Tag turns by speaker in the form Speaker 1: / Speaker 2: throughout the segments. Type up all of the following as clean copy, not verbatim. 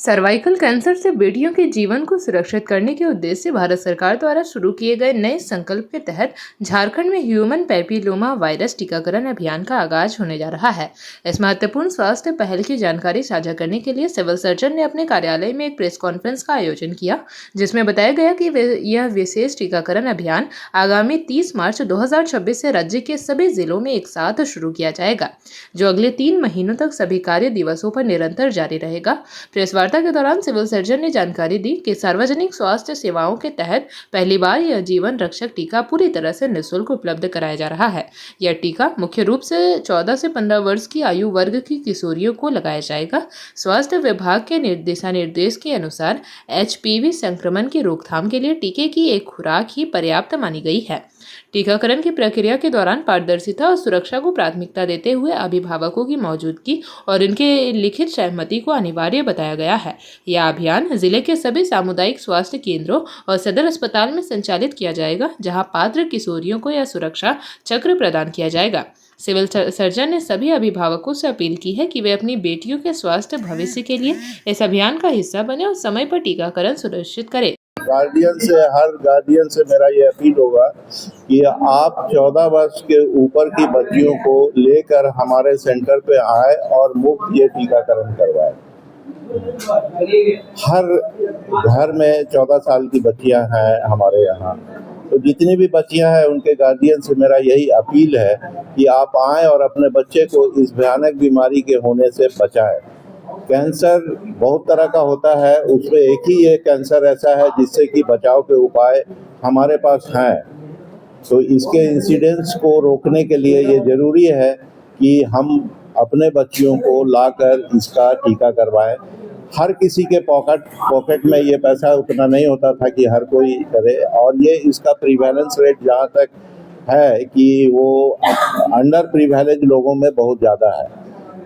Speaker 1: Cervical cancer से बेटियों के जीवन को सुरक्षित करने के उद्देश्य से भारत सरकार द्वारा शुरू किए गए नए संकल्प के तहत झारखंड में ह्यूमन पैपिलोमा वायरस टीकाकरण अभियान का आगाज होने जा रहा है। इस महत्वपूर्ण स्वास्थ्य पहल की जानकारी साझा करने के लिए सिविल सर्जन ने अपने कार्यालय में एक प्रेस कॉन्फ्रेंस का आयोजन किया, जिसमें बताया गया कि यह विशेष टीकाकरण अभियान आगामी 30 मार्च 2026 से राज्य के सभी जिलों में एक साथ शुरू किया जाएगा, जो अगले 3 महीनों तक सभी कार्य दिवसों पर निरंतर जारी रहेगा। प्रेस वार्ता के दौरान सिविल सर्जन ने जानकारी दी कि सार्वजनिक स्वास्थ्य सेवाओं के तहत पहली बार यह जीवन रक्षक टीका पूरी तरह से निःशुल्क उपलब्ध कराया जा रहा है। यह टीका मुख्य रूप से 14 से 15 वर्ष की आयु वर्ग की किशोरियों को लगाया जाएगा। स्वास्थ्य विभाग के दिशा निर्देश के अनुसार HPV संक्रमण की रोकथाम के लिए टीके की एक खुराक ही पर्याप्त मानी गई है। टीकाकरण की प्रक्रिया के दौरान पारदर्शिता और सुरक्षा को प्राथमिकता देते हुए अभिभावकों की मौजूदगी और इनके लिखित सहमति को अनिवार्य बताया गया है। यह अभियान जिले के सभी सामुदायिक स्वास्थ्य केंद्रों और सदर अस्पताल में संचालित किया जाएगा, जहां पात्र किशोरियों को यह सुरक्षा चक्र प्रदान किया जाएगा। सिविल सर्जन ने सभी अभिभावकों से अपील की है कि वे अपनी बेटियों के स्वास्थ्य भविष्य के लिए इस अभियान का हिस्सा बने और समय पर टीकाकरण सुनिश्चित करें।
Speaker 2: हर गार्डियन से मेरा ये अपील होगा कि आप 14 वर्ष के ऊपर की बच्चियों को लेकर हमारे सेंटर पे आए और मुफ्त ये टीकाकरण करवाएं। हर घर में 14 साल की बच्चियां हैं हमारे यहाँ, तो जितनी भी बच्चियां हैं उनके गार्डियन से मेरा यही अपील है कि आप आएं और अपने बच्चे को इस भयानक बीमारी के होने से बचाएं। कैंसर बहुत तरह का होता है, उसमें एक ही ये कैंसर ऐसा है जिससे कि बचाव के उपाय हमारे पास हैं। तो इसके इंसिडेंस को रोकने के लिए ये ज़रूरी है कि हम अपने बच्चियों को लाकर इसका टीका करवाएं। हर किसी के पॉकेट में ये पैसा उतना नहीं होता था कि हर कोई करे, और ये इसका प्रीवैलेंस रेट जहाँ तक है कि वो अंडर प्रीवैलेंस लोगों में बहुत ज़्यादा है,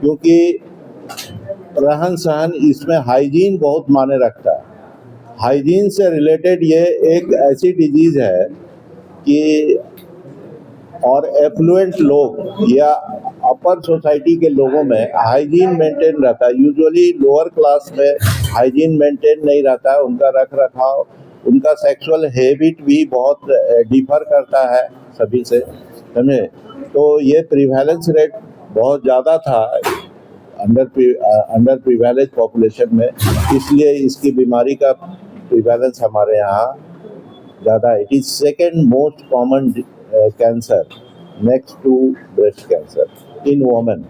Speaker 2: क्योंकि रहन सहन इसमें हाइजीन बहुत मायने रखता है। हाइजीन से रिलेटेड ये एक ऐसी डिजीज़ है कि और एफ्लुएंट लोग या अपर सोसाइटी के लोगों में हाइजीन मेंटेन रहता है। यूजुअली लोअर क्लास में हाइजीन मेंटेन नहीं रहता है, उनका रख रखाव, उनका सेक्सुअल हैबिट भी बहुत डिफर करता है सभी से, समझे। तो ये प्रीवैलेंस रेट बहुत ज़्यादा था अंडर प्रीवैलेंस पॉपुलेशन में, इसलिए इसकी बीमारी का प्रीवैलेंस हमारे यहाँ ज़्यादा है। It is second most common cancer next to breast cancer in women.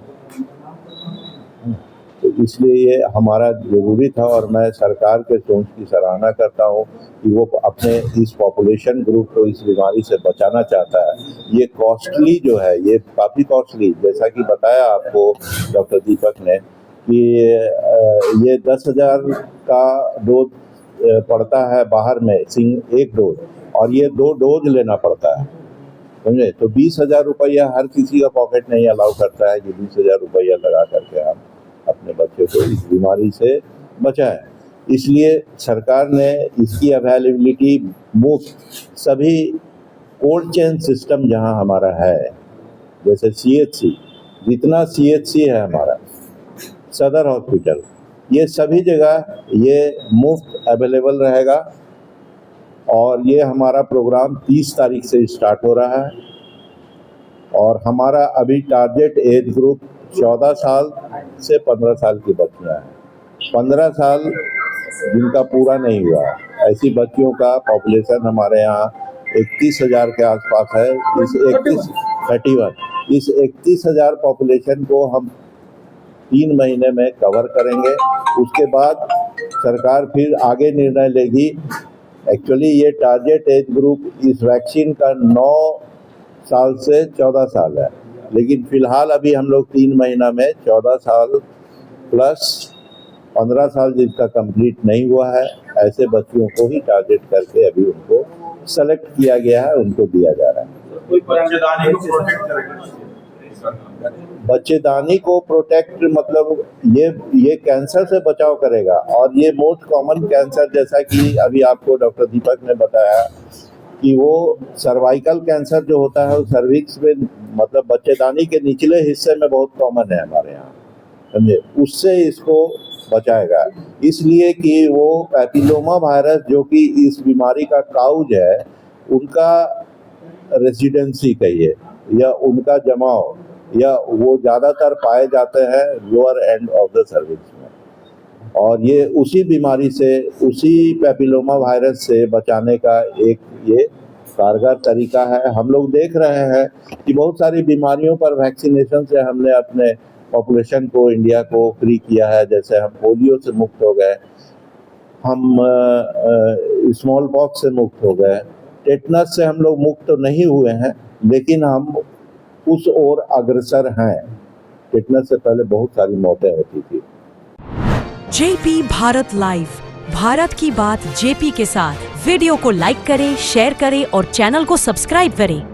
Speaker 2: तो इसलिए ये हमारा ज़रूरी था, और मैं सरकार के सोच की सराहना करता हूँ कि वो अपने इस पॉपुलेशन ग्रुप को इस बीमारी से बचाना चाहता है। ये कॉस्टली जो है, ये काफ़ी कॉस्टली, जैसा कि बताया आपको डॉक्टर दीपक ने कि ये 10,000 का डोज पड़ता है बाहर में, एक डोज, और ये 2 डोज लेना पड़ता है, समझे। तो 20,000 रुपया हर किसी का पॉकेट नहीं अलाउ करता है कि 20,000 रुपया लगा करके हम अपने बच्चे को इस बीमारी से बचाएं। इसलिए सरकार ने इसकी अवेलेबिलिटी मुफ्त सभी कोल्ड चेन सिस्टम जहां हमारा है, जैसे CHC, जितना CHC है हमारा, सदर हॉस्पिटल, ये सभी जगह ये मुफ्त अवेलेबल रहेगा। और ये हमारा प्रोग्राम 30 तारीख से स्टार्ट हो रहा है, और हमारा अभी टारगेट एज ग्रुप 14 साल से 15 साल की बच्चियाँ हैं। 15 साल जिनका पूरा नहीं हुआ, ऐसी बच्चियों का पॉपुलेशन हमारे यहाँ 31,000 के आसपास है। इस 31,000 पॉपुलेशन को हम 3 महीने में कवर करेंगे। उसके बाद सरकार फिर आगे निर्णय लेगी। एक्चुअली ये टारगेट एज ग्रुप इस वैक्सीन का 9 साल से 14 साल है, लेकिन फिलहाल अभी हम लोग 3 महीना में 14 साल प्लस 15 साल जिनका कंप्लीट नहीं हुआ है, ऐसे बच्चियों को ही टारगेट करके अभी उनको सेलेक्ट किया गया है, उनको दिया जा रहा है। बच्चेदानी को प्रोटेक्ट मतलब ये कैंसर से बचाव करेगा, और ये मोस्ट कॉमन कैंसर, जैसा कि अभी आपको डॉक्टर दीपक ने बताया कि वो सर्वाइकल कैंसर जो होता है वो सर्विक्स में, मतलब बच्चेदानी के निचले हिस्से में बहुत कॉमन है हमारे यहाँ, समझे। उससे इसको बचाएगा, इसलिए कि वो पैपिलोमा वायरस जो कि इस बीमारी का काउज है, उनका रेजिडेंसी कहिए या उनका जमाव या वो ज़्यादातर पाए जाते हैं lower end of the cervix में, और ये उसी बीमारी से, उसी पैपिलोमा वायरस से बचाने का एक ये कारगर तरीका है। हम लोग देख रहे हैं कि बहुत सारी बीमारियों पर वैक्सीनेशन से हमने अपने पॉपुलेशन को, इंडिया को फ्री किया है। जैसे हम पोलियो से मुक्त हो गए, हम स्मॉल पॉक्स से मुक्त हो गए, टेटनस से हम लोग मुक्त तो नहीं हुए हैं, लेकिन हम उस ओर अग्रसर हैं। टेटनस से पहले बहुत सारी मौतें होती थी।
Speaker 3: जेपी भारत लाइव, भारत की बात जेपी के साथ। वीडियो को लाइक करें, शेयर करें और चैनल को सब्सक्राइब करें।